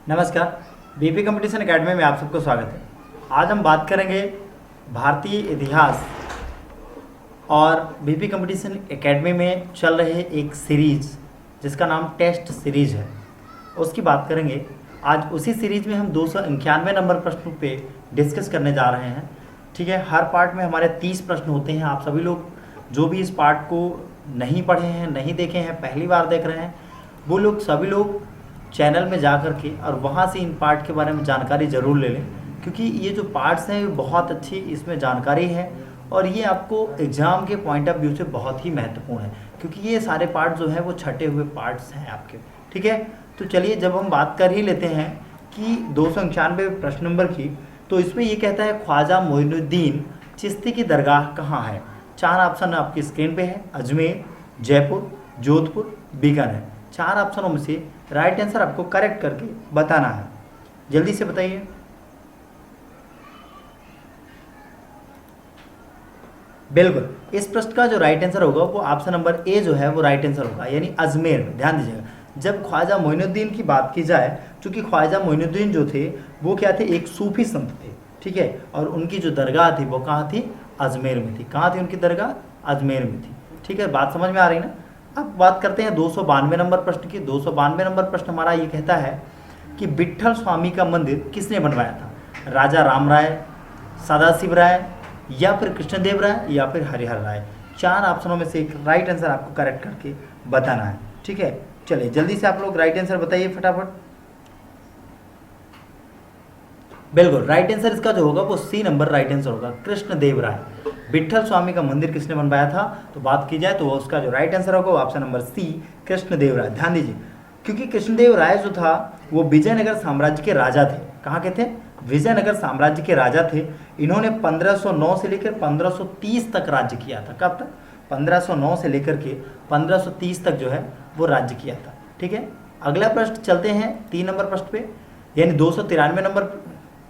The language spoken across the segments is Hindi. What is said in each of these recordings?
नमस्कार। बीपी कंपटीशन एकेडमी में आप सबको स्वागत है। आज हम बात करेंगे भारतीय इतिहास और बीपी कंपटीशन एकेडमी में चल रहे एक सीरीज जिसका नाम टेस्ट सीरीज है, उसकी बात करेंगे। आज उसी सीरीज में हम 291 नंबर प्रश्नों पे डिस्कस करने जा रहे हैं। ठीक है, हर पार्ट में हमारे 30 प्रश्न होते हैं। आप सभी लोग जो भी इस पार्ट को नहीं पढ़े हैं, नहीं देखे हैं, पहली बार देख रहे हैं, वो लोग सभी लोग चैनल में जा कर के और वहाँ से इन पार्ट के बारे में जानकारी ज़रूर ले लें, क्योंकि ये जो पार्ट्स हैं बहुत अच्छी इसमें जानकारी है और ये आपको एग्ज़ाम के पॉइंट ऑफ व्यू से बहुत ही महत्वपूर्ण है, क्योंकि ये सारे पार्ट जो हैं वो छटे हुए पार्ट्स हैं आपके। ठीक है, तो चलिए जब हम बात कर ही लेते हैं कि 291 प्रश्न नंबर की, तो इसमें ये कहता है ख्वाजा मोइनुद्दीन चिश्ती की दरगाह कहाँ है। 4 ऑप्शन आपकी स्क्रीन पे है, अजमेर, जयपुर, जोधपुर, बीकानेर। 4 ऑप्शनों में से राइट आंसर आपको करेक्ट करके बताना है। जल्दी से बताइए। बिल्कुल, इस प्रश्न का जो राइट आंसर होगा वो ऑप्शन नंबर ए जो है वो राइट आंसर होगा, यानी अजमेर में। ध्यान दीजिएगा, जब ख्वाजा मोइनुद्दीन की बात की जाए, क्योंकि ख्वाजा मोइनुद्दीन जो थे वो क्या थे, एक सूफी संत थे। ठीक है, और उनकी जो दरगाह थी वो कहाँ थी, अजमेर में थी। कहाँ थी उनकी दरगाह, अजमेर में थी। ठीक है, बात समझ में आ रही ना। अब बात करते हैं 292 नंबर प्रश्न की। 292 नंबर प्रश्न हमारा ये कहता है कि विट्ठल स्वामी का मंदिर किसने बनवाया था। राजा राम राय, सदाशिव राय, या फिर कृष्णदेव राय, या फिर हरिहर राय। 4 ऑप्शनों में से एक राइट आंसर आपको करेक्ट करके बताना है। ठीक है, चलिए जल्दी से आप लोग राइट आंसर बताइए फटाफट। बिल्कुल, राइट आंसर इसका जो होगा वो सी नंबर राइट आंसर होगा, कृष्णदेव राय। विट्ठल स्वामी का मंदिर किसने बनवाया था, तो बात की जाए तो उसका जो राइट आंसर होगा वो ऑप्शन नंबर सी, कृष्णदेव राय। ध्यान दीजिए, क्योंकि कृष्णदेव राय जो था वो विजयनगर साम्राज्य के राजा थे। कहाँ के थे, विजयनगर साम्राज्य के राजा थे। इन्होंने 1509 से लेकर 1530 तक राज्य किया था। कब तक, 1509 से लेकर के 1530 तक जो है वो राज्य किया था। ठीक है, अगला प्रश्न चलते हैं 3 नंबर प्रश्न पे, यानी 293 नंबर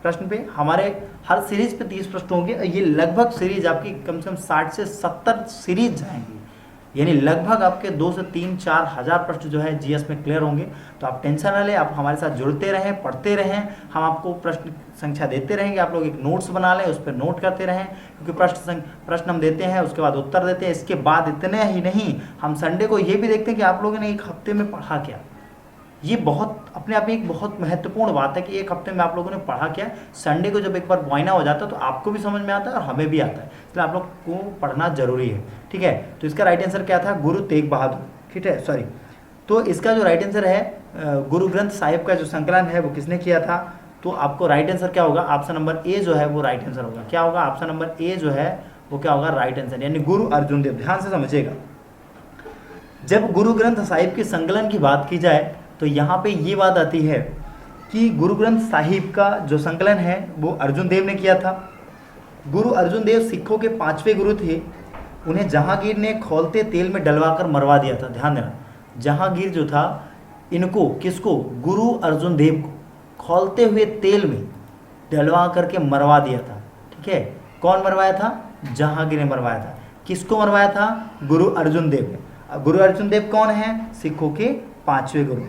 प्रश्न पे। हमारे हर सीरीज पे 30 प्रश्न होंगे। ये लगभग सीरीज आपकी कम से कम 60 से 70 सीरीज जाएंगी, यानी लगभग आपके 2 से 3-4 हज़ार प्रश्न जो है जीएस में क्लियर होंगे। तो आप टेंशन ना लें, आप हमारे साथ जुड़ते रहें, पढ़ते रहें। हम आपको प्रश्न संख्या देते रहेंगे, आप लोग एक नोट्स बना लें, उस पर नोट करते रहें, क्योंकि प्रश्न हम देते हैं, उसके बाद उत्तर देते हैं। इसके बाद इतने ही नहीं, हम संडे को ये भी देखते हैं कि आप लोगों ने एक हफ्ते में पढ़ा क्या। ये बहुत अपने आप में एक बहुत महत्वपूर्ण बात है कि एक हफ्ते में आप लोगों ने पढ़ा क्या। संडे को जब एक बार मुआयना हो जाता है तो आपको भी समझ में आता है और हमें भी आता है, इसलिए आप लोग को पढ़ना जरूरी है। ठीक है, तो इसका राइट आंसर क्या था, गुरु तेग बहादुर। ठीक है, सॉरी, तो इसका जो राइट आंसर है गुरु ग्रंथ साहिब का जो संकलन है वो किसने किया था। तो आपको राइट आंसर क्या होगा, ऑप्शन नंबर ए जो है वो राइट आंसर होगा। क्या होगा, ऑप्शन नंबर ए जो है वो क्या होगा, राइट आंसर, यानी गुरु अर्जुन देव। ध्यान से समझिएगा, जब गुरु ग्रंथ साहिब के संकलन की बात की जाए तो यहाँ पे ये बात आती है कि गुरु ग्रंथ साहिब का जो संकलन है वो अर्जुन देव ने किया था। गुरु अर्जुन देव सिखों के 5वें गुरु थे। उन्हें जहांगीर ने खौलते तेल में डलवाकर मरवा दिया था। ध्यान देना, जहांगीर जो था इनको, किसको, गुरु अर्जुन देव को खौलते हुए तेल में डलवा करके मरवा दिया था। ठीक है, कौन मरवाया था, जहांगीर ने मरवाया था। किसको मरवाया था, गुरु अर्जुन देव ने। गुरु अर्जुन देव कौन है, सिखों के 5वें गुरु।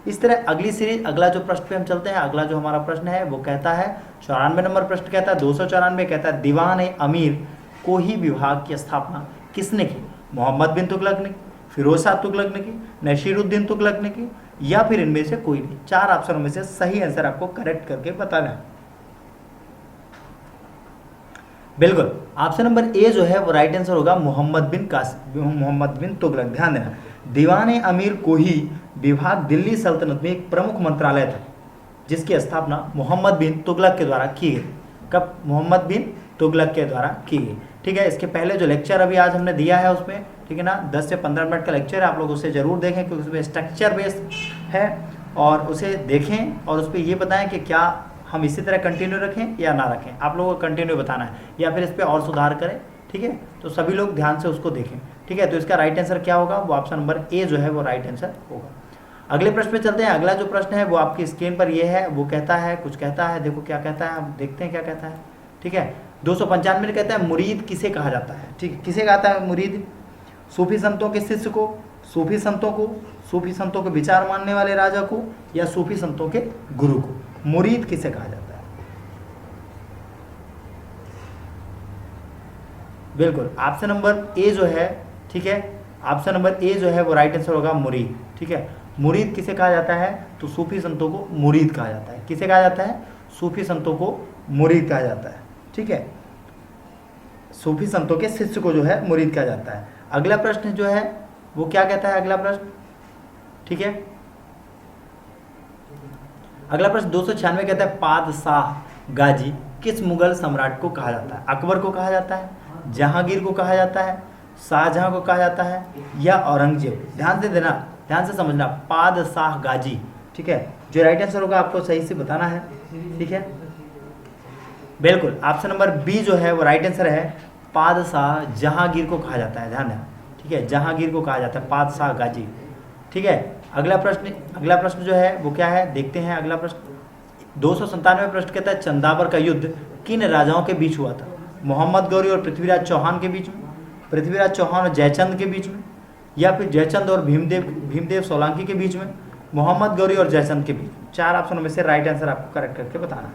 इस तरह अगली सीरीज, अगला जो प्रश्न पे हम चलते हैं, अगला जो हमारा प्रश्न है वो कहता है 94 नंबर प्रश्न कहता है, 294 कहता है दीवान अमीर कोही विभाग की स्थापना किसने की। मोहम्मद बिन तुगलक ने, फिरोज शाह तुगलक ने की, नसीरुद्दीन तुगलक ने की, या फिर इनमें से कोई नहीं। 4 ऑप्शनों में से सही आंसर आपको करेक्ट करके बताना है। बिल्कुल, ऑप्शन नंबर ए जो है वो राइट आंसर होगा, मोहम्मद बिन तुगलक। ध्यान देना, दीवान अमीर कोही विभाग दिल्ली सल्तनत में एक प्रमुख मंत्रालय था जिसकी स्थापना मोहम्मद बिन तुगलक के द्वारा की गई। कब, मोहम्मद बिन तुगलक के द्वारा की गई। ठीक है, इसके पहले जो लेक्चर अभी आज हमने दिया है उसमें, ठीक है ना, 10 से 15 मिनट का लेक्चर है, आप लोग उसे ज़रूर देखें क्योंकि उसमें स्ट्रक्चर बेस्ड है, और उसे देखें और उस पर ये बताएं कि क्या हम इसी तरह कंटिन्यू रखें या ना रखें। आप लोगों को कंटिन्यू बताना है या फिर इस पर और सुधार करें। ठीक है, तो सभी लोग ध्यान से उसको देखें। ठीक है, तो इसका राइट आंसर क्या होगा, वो ऑप्शन नंबर ए जो है वो राइट आंसर होगा। अगले प्रश्न पे चलते हैं। अगला जो प्रश्न है वो आपकी स्क्रीन पर ये है, वो कहता है, कुछ कहता है, देखो क्या कहता है, आप देखते हैं क्या कहता है। ठीक है, 295 में कहता है मुरीद किसे कहा जाता है। ठीक है, किसे कहता है मुरीद, सूफी संतों के शिष्य को, सूफी संतों को, सूफी संतों के विचार मानने वाले राजा को या सूफी संतों के गुरु को? मुरीद किसे कहा जाता है? बिल्कुल ऑप्शन नंबर ए जो है, ठीक है, ऑप्शन नंबर ए जो है वो राइट आंसर होगा, मुरीद। ठीक है, मुरीद किसे कहा जाता है? तो सूफी संतों को मुरीद कहा जाता है। किसे कहा जाता है? सूफी संतों को मुरीद कहा जाता है। ठीक है, सूफी संतों के शिष्य को जो है मुरीद कहा जाता है। अगला प्रश्न जो है वो क्या कहता है? अगला प्रश्न, ठीक है, अगला प्रश्न 296 कहता है पादशाह गाजी किस मुगल सम्राट को कहा जाता है? अकबर को कहा जाता है, जहांगीर को कहा जाता है, शाहजहां को कहा जाता है या औरंगजेब? ध्यान से देना, ध्यान से समझना, पादशाह गाजी। ठीक है, जो राइट आंसर होगा आपको सही से बताना है। ठीक है, बिल्कुल ऑप्शन नंबर बी जो है वो राइट आंसर है, पादशाह जहांगीर को कहा जाता है। ध्यान देना, ठीक है, जहांगीर को कहा जाता है, पादशाह गाजी। ठीक है, अगला प्रश्न जो है वो क्या है देखते हैं। अगला प्रश्न 297 प्रश्न कहता है चंदावर का युद्ध किन राजाओं के बीच हुआ था? मोहम्मद गौरी और पृथ्वीराज चौहान के बीच में, पृथ्वीराज चौहान और जयचंद के बीच में, या फिर जयचंद और भीमदेव सोलंकी के बीच में, मोहम्मद गौरी और जयचंद के बीच में? 4 ऑप्शनों में से राइट आंसर आपको करेक्ट करके बताना है।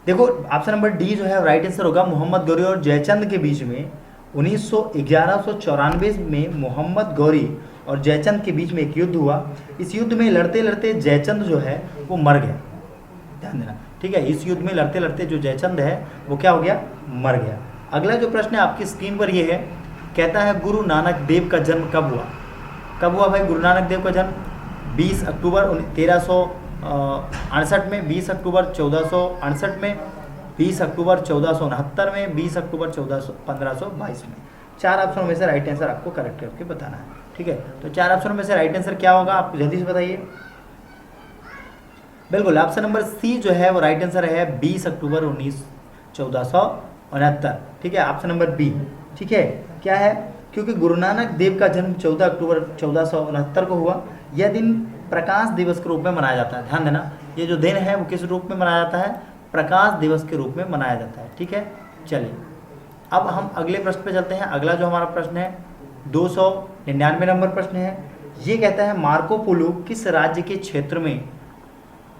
देखो ऑप्शन नंबर डी जो है राइट आंसर होगा, मोहम्मद गौरी और जयचंद के बीच में 1194 में मोहम्मद गौरी और जयचंद के बीच में एक युद्ध हुआ। इस युद्ध में लड़ते लड़ते जयचंद जो है वो मर गया। ध्यान देना, ठीक है, इस युद्ध में लड़ते लड़ते जो जयचंद है वो क्या हो गया? मर गया। अगला जो प्रश्न है आपकी स्क्रीन पर ये है, कहता है गुरु नानक देव का जन्म कब हुआ? कब हुआ भाई गुरु नानक देव का जन्म? 20 अक्टूबर 1368 में, 20 अक्टूबर 1468 में, 20 अक्टूबर 1469 में, 20 अक्टूबर 1522 में? 4 ऑप्शनों में से राइट आंसर आपको करेक्ट करके बताना है। ठीक है, तो 4 ऑप्शनों में से राइट आंसर क्या होगा आप जल्दी से बताइए। बिल्कुल ऑप्शन नंबर सी जो है वो राइट आंसर है, 20 अक्टूबर 1469। ठीक है, ऑप्शन नंबर बी। ठीक है, क्या है? क्योंकि गुरु नानक देव का जन्म 14 अक्टूबर 1469 को हुआ। यह दिन प्रकाश दिवस के रूप में मनाया जाता है। ध्यान देना, ये जो दिन है वो किस रूप में मनाया जाता है? प्रकाश दिवस के रूप में मनाया जाता है। ठीक है, चलिए अब हम अगले प्रश्न पे चलते हैं। अगला जो हमारा प्रश्न है 299 नंबर प्रश्न है। ये कहता है मार्को पोलो किस राज्य के क्षेत्र में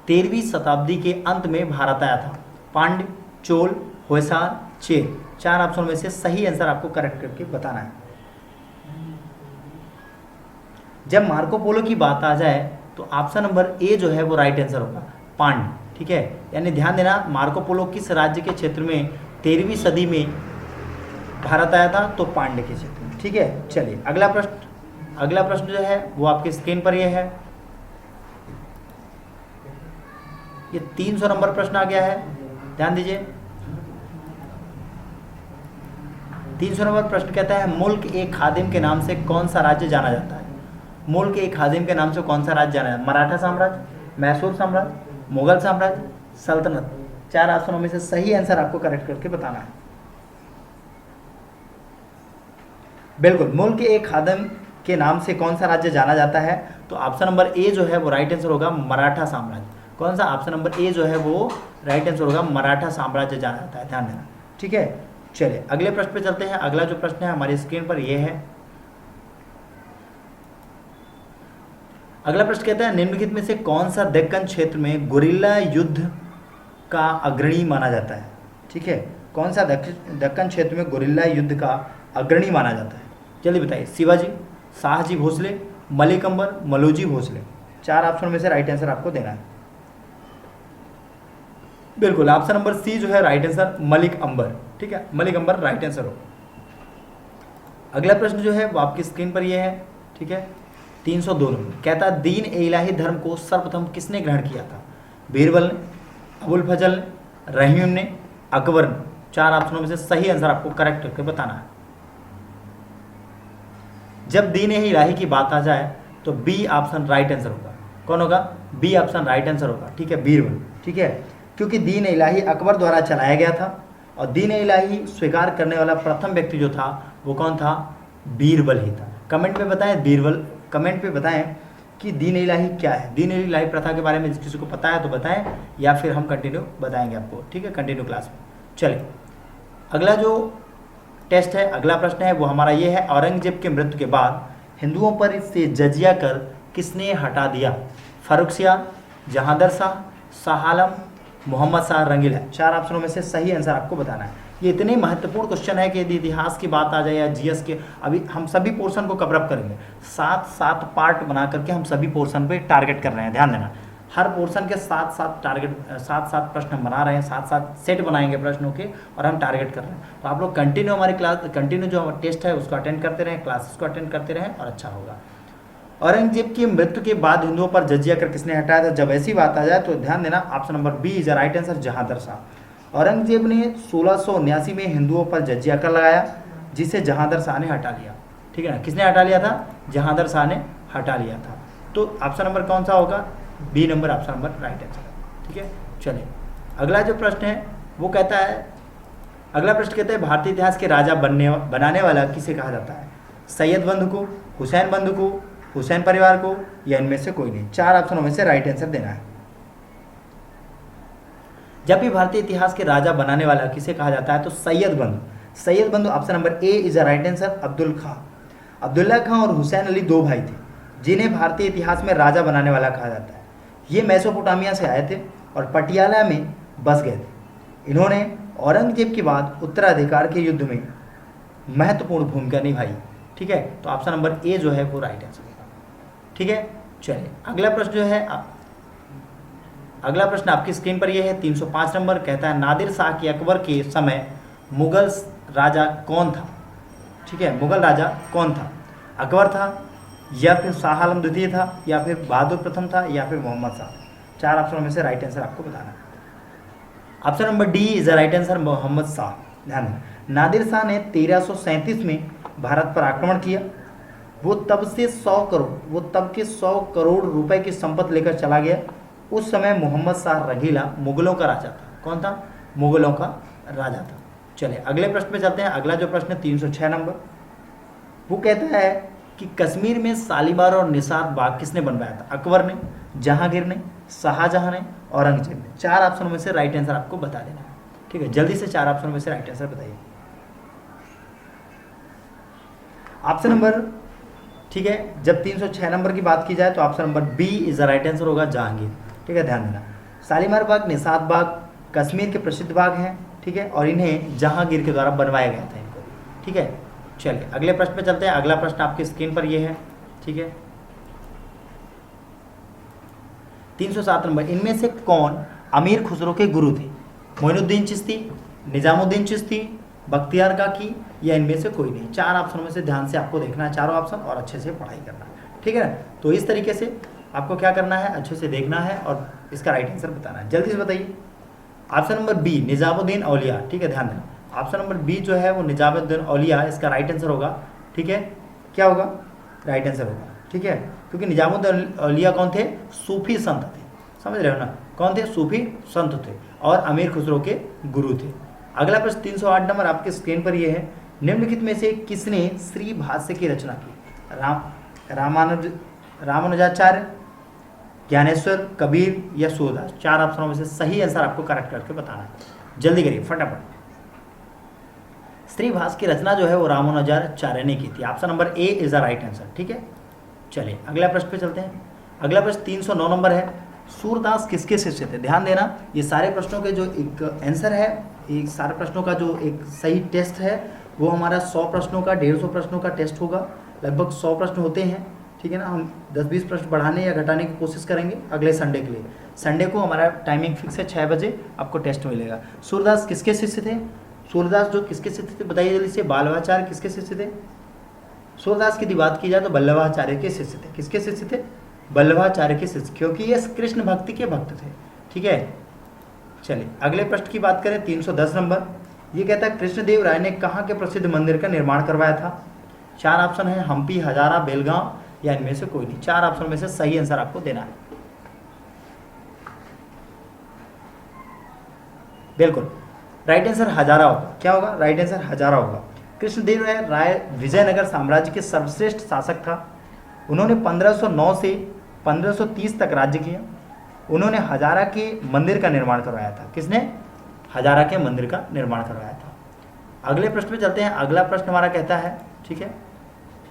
13वीं शताब्दी के अंत में भारत आया था? पांड्य, चोल, होयसाल, चेर? 4 ऑप्शन में से सही आंसर आपको करेक्ट करके बताना है। जब मार्को पोलो की बात आ जाए तो ऑप्शन नंबर ए जो है वो राइट आंसर होगा, पांड्य। ठीक है, यानी ध्यान देना, मार्को पोलो किस राज्य के क्षेत्र में 13वीं सदी में भारत आया था? तो पांड्य के क्षेत्र में। ठीक है, चलिए अगला प्रश्न जो है वो आपकी स्क्रीन पर ये है। ये 300 नंबर प्रश्न आ गया है, ध्यान दीजिए। 300 नंबर प्रश्न कहता है मुल्क एक खादिम के नाम से कौन सा राज्य जाना जाता है? मुल्क एक खादिम के नाम से कौन सा राज्य जाना जाता है? मराठा साम्राज्य, मैसूर साम्राज्य, मुगल साम्राज्य, सल्तनत? 4 ऑप्शनों में से सही आंसर आपको करेक्ट करके बताना है। बिल्कुल, मुल्क एक खादिम के नाम से कौन सा राज्य जाना जाता है? तो ऑप्शन नंबर ए जो है वो राइट आंसर होगा, मराठा साम्राज्य। कौन सा? ऑप्शन नंबर ए जो है वो राइट आंसर होगा, मराठा साम्राज्य जाना जाता है। ध्यान देना, ठीक है। चलिए अगले प्रश्न पे चलते हैं। अगला जो प्रश्न है हमारी स्क्रीन पर ये है। अगला प्रश्न कहता है निम्नलिखित में से कौन सा दक्कन क्षेत्र में गुरिल्ला युद्ध का अग्रणी माना जाता है? ठीक है, कौन सा दक्कन क्षेत्र में गुरिल्ला युद्ध का अग्रणी माना जाता है? जल्दी बताइए। शिवाजी, शाहजी भोसले, मलिक अंबर, मलोजी भोसले? 4 ऑप्शन में से राइट आंसर आपको देना है। बिल्कुल, ऑप्शन नंबर सी जो है राइट आंसर, मलिक अंबर। ठीक है, मलिक अंबर राइट आंसर हो। अगला प्रश्न जो है वो आपकी स्क्रीन पर ये है। ठीक है, 302 नंबर कहता है दीन ए इलाही धर्म को सर्वप्रथम किसने ग्रहण किया था? बीरबल ने, अबुल फजल ने, रहीम ने, अकबर ने? 4 ऑप्शनों में से सही आंसर आपको करेक्ट करके बताना है। जब दीन ए इलाही की बात आ जाए तो बी ऑप्शन राइट आंसर होगा। कौन होगा? बी ऑप्शन राइट आंसर होगा। ठीक है, बीरबल। ठीक है, क्योंकि दीन ए इलाही अकबर द्वारा चलाया गया था और दीन ए इलाही स्वीकार करने वाला प्रथम व्यक्ति जो था वो कौन था? बीरबल ही था। कमेंट में बताएं बीरबल, कमेंट पे बताएं कि दीन ए इलाही क्या है। दीन ए इलाही प्रथा के बारे में किसी को पता है तो बताएं, या फिर हम कंटिन्यू बताएंगे आपको। ठीक है, कंटिन्यू क्लास में। चलिए अगला जो टेस्ट है। अगला प्रश्न है वो हमारा ये है, औरंगजेब के मृत्यु के बाद हिंदुओं पर से जजिया कर किसने हटा दिया? फर्रुखसियार, जहांदर शाह, शाह आलम, मोहम्मद शाह रंगीला। 4 ऑप्शनों में से सही आंसर आपको बताना है। ये इतने महत्वपूर्ण क्वेश्चन है कि यदि इतिहास की बात आ जाए या जीएस के, अभी हम सभी पोर्शन को कवर अप करेंगे। 7 पार्ट बना करके हम सभी पोर्शन पे टारगेट कर रहे हैं, ध्यान देना। हर पोर्शन के 7 टारगेट, 7 प्रश्न हम बना रहे हैं, 7 सेट बनाएंगे प्रश्नों के और हम टारगेट कर रहे हैं। तो आप लोग कंटिन्यू हमारी क्लास, कंटिन्यू जो टेस्ट है उसको अटेंड करते रहें, क्लासेस को अटेंड करते रहें और अच्छा होगा। औरंगजेब की मृत्यु के बाद हिंदुओं पर जजिया कर किसने हटाया था? जब ऐसी बात आ जाए तो ध्यान देना, option number B is right answer, Jahandar Shah. Aurangzeb ने 1679 में हिंदुओं पर जजिया कर लगाया, जिसे जहांदर शाह ने हटा लिया। ठीक है ना, किसने हटा लिया था? जहांदर शाह ने हटा लिया था। तो ऑप्शन नंबर कौन सा होगा? B number option number right answer. ठीक है, चलिए अगला जो प्रश्न है वो कहता है, अगला प्रश्न कहता है भारतीय इतिहास के राजा बनाने वाला किसे कहा जाता है? सैयद बंधु को, हुसैन बंधु को, हुसैन परिवार को, या इनमें से कोई नहीं। 4 ऑप्शनों में से राइट आंसर देना है। जब भी भारतीय इतिहास के राजा बनाने वाला किसे कहा जाता है तो सैयद बंधु। सैयद बंधु option number A is a right answer, Abdul Khan. Abdullah Khan और हुसैन अली 2 भाई थे जिन्हें भारतीय इतिहास में राजा बनाने वाला कहा जाता है। ये मेसोपोटामिया से आए थे और पटियाला में बस गए थे। इन्होंने औरंगजेब के बाद उत्तराधिकार के युद्ध में महत्वपूर्ण भूमिका निभाई। ठीक है, तो ऑप्शन नंबर ए जो है वो राइट आंसर होगा। ठीक है, चलिए अगला प्रश्न जो है, अगला प्रश्न आपकी स्क्रीन पर ये है 305 नंबर। कहता है नादिर शाह के अकबर के समय मुगल राजा कौन था? ठीक है, मुगल राजा कौन था? अकबर था, या फिर शाह आलम द्वितीय था, या फिर बहादुर प्रथम था, या फिर मोहम्मद शाह। 4 ऑप्शनों में से राइट आंसर आपको बताना है। Option number D is the right answer, Mohammad Shah. ध्यान दें, नादिर शाह ने 1337 में भारत पर आक्रमण किया। वो तब के 100 करोड़ रुपए की संपत्ति लेकर चला गया। उस समय मोहम्मद शाह रंगीला मुगलों का राजा था। कौन था? मुगलों का राजा था। चलिए अगले प्रश्न पे चलते हैं। अगला जो प्रश्न है 306 नंबर, वो कहता है कि कश्मीर में शालीमार और निसार बाग किसने बनवाया था? अकबर ने, जहांगीर ने, शाहजहां ने, औरंगजेब ने। 4 ऑप्शनों में से राइट आंसर आपको बता देना है। ठीक है, जल्दी से 4 ऑप्शनों में से राइट आंसर बताइए। ऑप्शन नंबर, ठीक है, जब 306 नंबर की बात की जाए तो option number B is the right answer होगा, जहांगीर। ठीक है, ध्यान देना, शालीमार बाग, निसार बाग कश्मीर के प्रसिद्ध बाग हैं। ठीक है, और इन्हें जहांगीर के द्वारा बनवाया गया था इनको। ठीक है, चलिए अगले प्रश्न पे चलते हैं। अगला प्रश्न आपकी स्क्रीन पर ये है। ठीक है, 307 नंबर, इनमें से कौन अमीर खुसरो के गुरु थे? मोइनुद्दीन चिश्ती, निजामुद्दीन चिश्ती, बख्तियार काकी, या इनमें से कोई नहीं। 4 ऑप्शनों में से ध्यान से आपको देखना है चारों ऑप्शन और अच्छे से पढ़ाई करना है। ठीक है ना, तो इस तरीके से आपको क्या करना है, अच्छे से देखना है और इसका राइट आंसर बताना है। जल्दी से बताइए। ऑप्शन नंबर बी निजामुद्दीन औलिया। ठीक है, ध्यान देना, ऑप्शन नंबर बी जो है वो निजामुद्दीन औलिया इसका राइट आंसर होगा। ठीक है, क्या होगा? राइट आंसर होगा। ठीक है, क्योंकि निजामुद्दीन औलिया कौन थे? सूफी संत थे। समझ रहे हो ना, कौन थे? सूफी संत थे और अमीर खुसरो के गुरु थे। अगला प्रश्न 308 नंबर आपके स्क्रीन पर ये है, निम्नलिखित में से किसने श्री भाष्य की रचना की? रामानुजाचार्य, ज्ञानेश्वर, कबीर या सूरदास। 4 ऑप्शनों में से सही आंसर आपको करेक्ट करके बताना है। जल्दी करिए फटाफट। श्री भाष्य की रचना जो है वो रामानुजाचार्य ने की थी। Option number A is the right answer. ठीक है, चलिए अगला प्रश्न पे चलते हैं। अगला प्रश्न 309 नंबर है, सूरदास किसके शिष्य थे? ध्यान देना, ये सारे प्रश्नों के जो एक आंसर है, एक सारे प्रश्नों का जो एक सही टेस्ट है वो हमारा 100 प्रश्नों का 150 प्रश्नों का टेस्ट होगा। लगभग 100 प्रश्न होते हैं। ठीक है ना, हम 10-20 प्रश्न बढ़ाने या घटाने की कोशिश करेंगे अगले संडे के लिए। संडे को हमारा टाइमिंग फिक्स है, 6 बजे आपको टेस्ट मिलेगा। सूरदास किसके शिष्य थे? सूरदास जो किसके शिष्य थे बताइए जल्दी से। बल्लभाचार्य किसके शिष्य थे? सूरदास की बात की जाए तो बल्लभाचार्य के शिष्य थे। किसके शिष्य थे? बल्लभाचार्य के शिष्य, क्योंकि ये कृष्ण भक्ति के भक्त थे। ठीक है, चलिए अगले प्रश्न की बात करें 310 नंबर। ये कहता है कृष्णदेव राय ने कहाँ के प्रसिद्ध मंदिर का निर्माण करवाया था? 4 ऑप्शन है, हम्पी, हजारा, बेलगांव, या इनमें से कोई नहीं। 4 ऑप्शन में से सही आंसर आपको देना है। बिल्कुल राइट आंसर हजारा होगा। क्या होगा? राइट आंसर हजारा होगा। कृष्णदेव राय विजयनगर साम्राज्य के सर्वश्रेष्ठ शासक था। उन्होंने 1509 से 1530 तक राज्य किया। उन्होंने हजारा के मंदिर का निर्माण करवाया था। किसने? हजारा के मंदिर का निर्माण करवाया था। अगले प्रश्न पे चलते हैं। अगला प्रश्न हमारा कहता है, ठीक है,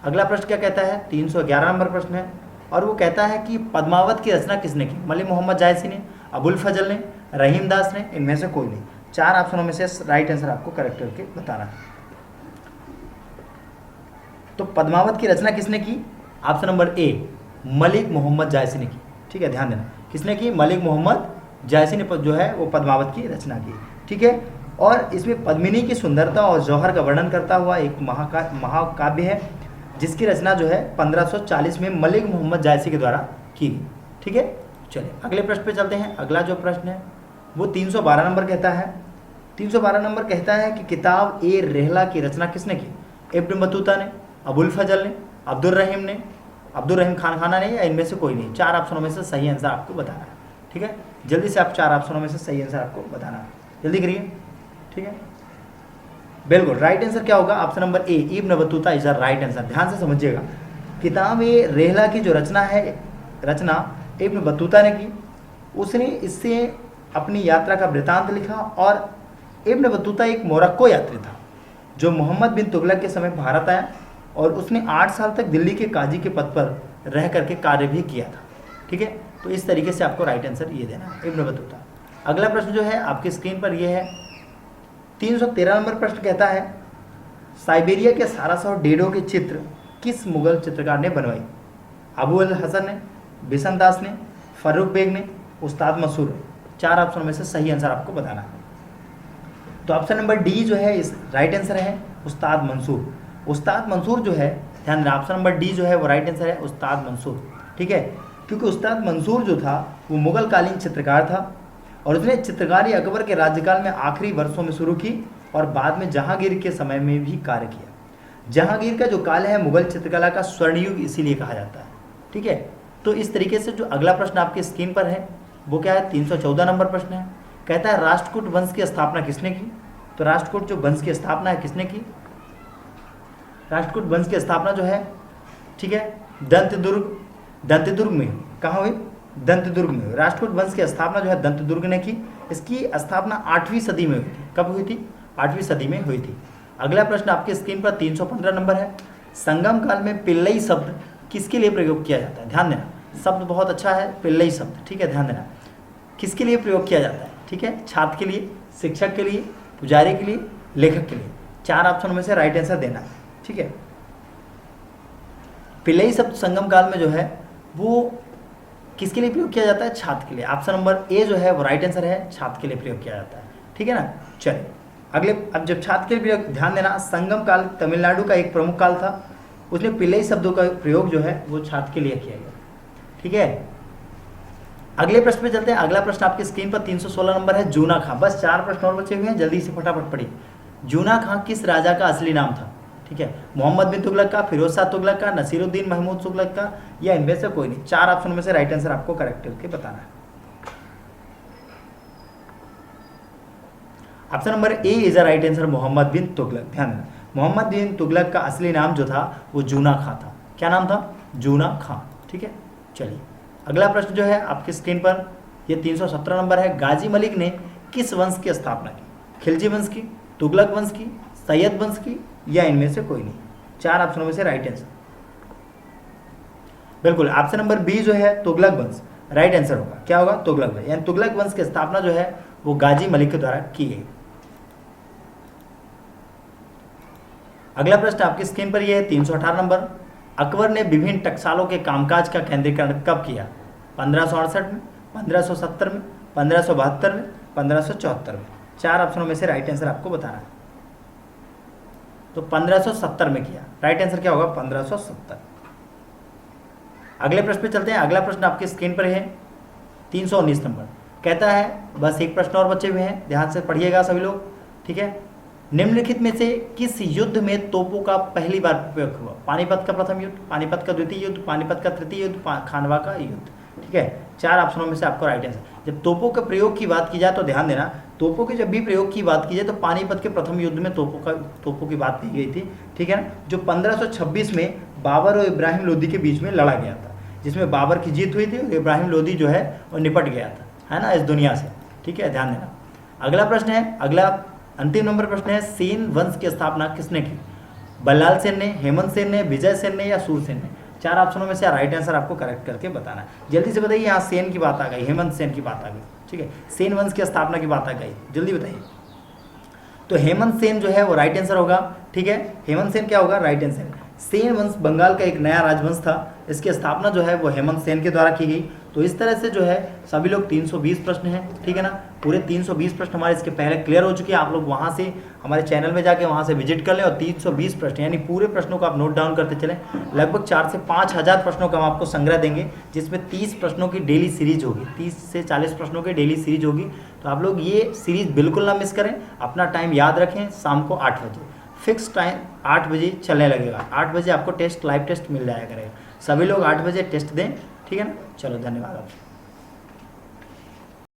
अगला प्रश्न क्या कहता है, 311 नंबर प्रश्न है, और वो कहता है कि पद्मावत की रचना किसने की? मलिक मोहम्मद जायसी ने, अबुल फजल ने, रहीम दास ने, इनमें से कोई नहीं। 4 ऑप्शनों में से राइट आंसर आपको करेक्ट करके बताना है। तो पद्मावत की रचना किसने की? Option number A, Malik Muhammad Jayasi ने की। ठीक है, ध्यान देना, किसने की? मलिक मोहम्मद जायसी ने जो है वो पद्मावत की रचना की। ठीक है, और इसमें पद्मिनी की सुंदरता और जौहर का वर्णन करता हुआ एक महाकाव्य है, जिसकी रचना जो है 1540 में मलिक मोहम्मद जायसी के द्वारा की गई। ठीक है, चलिए अगले प्रश्न पे चलते हैं। अगला जो प्रश्न है वो 312 नंबर कहता है। 312 नंबर कहता है कि किताब ए रहला की रचना किसने की? इब्न बतूता ने, अबुल फजल ने, अब्दुल रहीम खान ने, या इनमें से कोई नहीं। 4 ऑप्शनों में से सही आंसर आपको बताना है। ठीक है, जल्दी से आप 4 ऑप्शनों में से सही आंसर आपको बताना है, जल्दी करिए। ठीक है, बिल्कुल राइट आंसर क्या होगा? Option number A, Ibn Battuta is right answer. ध्यान से समझिएगा, किताब ए रहला की जो रचना इब्न बतूता ने की। उसने इससे अपनी यात्रा का वृतांत लिखा, और इब्न बतूता एक मोरक्को यात्री था जो मोहम्मद बिन तुगलक के समय भारत आया, और उसने 8 साल तक दिल्ली के काजी के पद पर रह करके कार्य भी किया था। ठीक है, तो इस तरीके से आपको राइट आंसर ये देना है, इब्न बतूता। अगला प्रश्न जो है आपकी स्क्रीन पर ये है, 313 नंबर प्रश्न कहता है, साइबेरिया के सारस और डेडो के चित्र किस मुगल चित्रकार ने बनवाई? अबू अल हसन ने, बिशन दास ने, फर्रुख बेग ने, उस्ताद मंसूर ने। 4 ऑप्शन में से सही आंसर आपको बताना है। तो ऑप्शन नंबर डी जो है इस राइट आंसर है, उस्ताद मंसूर। उस्ताद मंसूर जो है, ध्यान देना, ऑप्शन नंबर डी जो है वो राइट आंसर है, उस्ताद मंसूर। ठीक है, क्योंकि उस्ताद मंसूर जो था वो मुगल कालीन चित्रकार था, और उसने चित्रकारी अकबर के राज्यकाल में आखिरी वर्षों में शुरू की, और बाद में जहांगीर के समय में भी कार्य किया। जहांगीर का जो काल है मुगल चित्रकला का स्वर्ण युग इसीलिए कहा जाता है। ठीक है, तो इस तरीके से जो अगला प्रश्न आपकी स्क्रीन पर है वो क्या है, 314 नंबर प्रश्न है। कहता है राष्ट्रकूट वंश की स्थापना किसने की? तो राष्ट्रकूट जो वंश की स्थापना है किसने की? राष्ट्रकूट वंश की स्थापना जो है, ठीक है, दंतदुर्ग में। कहाँ हुई? दंतदुर्ग में। राष्ट्रकूट वंश की स्थापना जो है दंतदुर्ग ने की। इसकी स्थापना 8वीं सदी में हुई थी। कब हुई थी? 8वीं सदी में हुई थी। अगला प्रश्न आपकी स्क्रीन पर 315 नंबर है, संगम काल में पिल्लई शब्द किसके लिए प्रयोग किया जाता है? ध्यान देना, शब्द बहुत अच्छा है, पिल्लई शब्द। ठीक है, ध्यान देना, किसके लिए प्रयोग किया जाता है? ठीक है, छात्र के लिए, शिक्षक के लिए, पुजारी के लिए, लेखक के लिए। 4 ऑप्शन में से राइट आंसर देना है। ठीक है, पिल्लई शब्द संगम काल में जो है वो किसके लिए प्रयोग किया जाता है? छात्र के लिए। ऑप्शन नंबर ए जो है वो राइट आंसर है, छात्र के लिए प्रयोग किया जाता है। ठीक है ना, चलिए अगले, अब जब छात्र के लिए प्रयोग, ध्यान देना, संगम काल तमिलनाडु का एक प्रमुख काल था, उसने पिल्लई शब्दों का प्रयोग जो है वो छात्र के लिए किया गया। ठीक है, अगले प्रश्न पे चलते हैं। अगला प्रश्न आपकी स्क्रीन पर 316 नंबर है, जूना खां। बस 4 प्रश्न और बचे हुए हैं, जल्दी से फटाफट पढ़िए। जूना खां किस राजा का असली नाम था? ठीक है, मोहम्मद बिन तुगलक का, फिरोज शाह तुगलक का, नसीरुद्दीन महमूद तुगलक का, या इनमें से कोई नहीं। 4 ऑप्शन में से राइट आंसर आपको करेक्ट करके बताना है। Option number A is a right answer, Muhammad bin Tughlaq. ध्यान देना, मोहम्मद बिन तुगलक का असली नाम जो था वो जूना खां था। क्या नाम था? जूना खां। ठीक है, चलिए अगला प्रश्न जो है आपकी स्क्रीन पर ये 317 नंबर है, गाजी मलिक ने किस वंश की स्थापना की? खिलजी वंश की, तुगलक वंश की, सैयद वंश की, या इनमें से कोई नहीं। 4 ऑप्शनों में से राइट आंसर, बिल्कुल ऑप्शन नंबर बी जो है तुगलक वंश राइट आंसर होगा। क्या होगा? तुगलक वंश। यानी तुगलक वंश की स्थापना जो है वो गाजी मलिक के द्वारा की गई। अगला प्रश्न आपकी स्क्रीन पर यह है 318 नंबर, अकबर ने विभिन्न टकसालों के कामकाज का केंद्रीकरण कब किया? 1568 में, 1570 में, 1572 में, 1574 में। 4 ऑप्शनों में से राइट आंसर आपको बताना है। तो 1570 में किया। राइट आंसर क्या होगा? 1570। अगले प्रश्न पे चलते हैं। अगला प्रश्न आपकी स्क्रीन पर है 319 नंबर, कहता है, बस एक प्रश्न और बचे हुए हैं, ध्यान से पढ़िएगा सभी लोग। ठीक है, निम्नलिखित में से किस युद्ध में तोपों का पहली बार प्रयोग हुआ? पानीपत का प्रथम युद्ध, पानीपत का द्वितीय युद्ध, पानीपत का तृतीय युद्ध, खानवा का युद्ध। ठीक है, 4 ऑप्शनों में से आपको राइट आंसर। जब तोपों के प्रयोग की बात की जाए तो ध्यान देना, तोपों के जब भी प्रयोग की बात की जाए तो पानीपत के प्रथम युद्ध में तोपों की बात की गई थी। ठीक है ना, जो 1526 में बाबर और इब्राहिम लोदी के बीच में लड़ा गया था, जिसमें बाबर की जीत हुई थी और इब्राहिम लोदी जो है वो निपट गया था, है ना, इस दुनिया से। ठीक है, ध्यान देना। अगला प्रश्न है, अगला अंतिम नंबर प्रश्न है, सेन वंश की स्थापना किसने की? बल्लाल सेन ने, हेमंत सेन ने, विजय सेन ने या सूरसेन ने? 4 ऑप्शनों में से राइट आंसर आपको करेक्ट करके बताना है। जल्दी से बताइए, यहाँ सेन की बात आ गई, हेमंत सेन की बात आ गई, ठीक है, सेन वंश की स्थापना की बात आ गई, जल्दी बताइए। तो हेमंत सेन जो है वो राइट आंसर होगा, ठीक है, हेमंत सेन क्या होगा? Right answer. सेन वंश बंगाल का एक नया राजवंश था, इसकी स्थापना जो है वो हेमंत सेन के द्वारा की गई। तो इस तरह से जो है सभी लोग 320 प्रश्न हैं, ठीक है ना, पूरे 320 प्रश्न हमारे इसके पहले क्लियर हो चुके हैं। आप लोग वहाँ से हमारे चैनल में जाके वहाँ से विजिट कर लें और 320 प्रश्न यानी पूरे प्रश्नों को आप नोट डाउन करते चलें। लगभग 4 से 5 हज़ार प्रश्नों का हम आपको संग्रह देंगे, जिसमें 30 प्रश्नों की डेली सीरीज होगी, 30 से 40 प्रश्नों की डेली सीरीज होगी। तो आप लोग ये सीरीज बिल्कुल ना मिस करें। अपना टाइम याद रखें, शाम को 8 बजे फिक्स टाइम 8 बजे चलने लगेगा। 8 बजे आपको टेस्ट, लाइव टेस्ट मिल जाया करेगा। सभी लोग 8 बजे टेस्ट दें, ठीक है ना। चलो धन्यवाद आपको।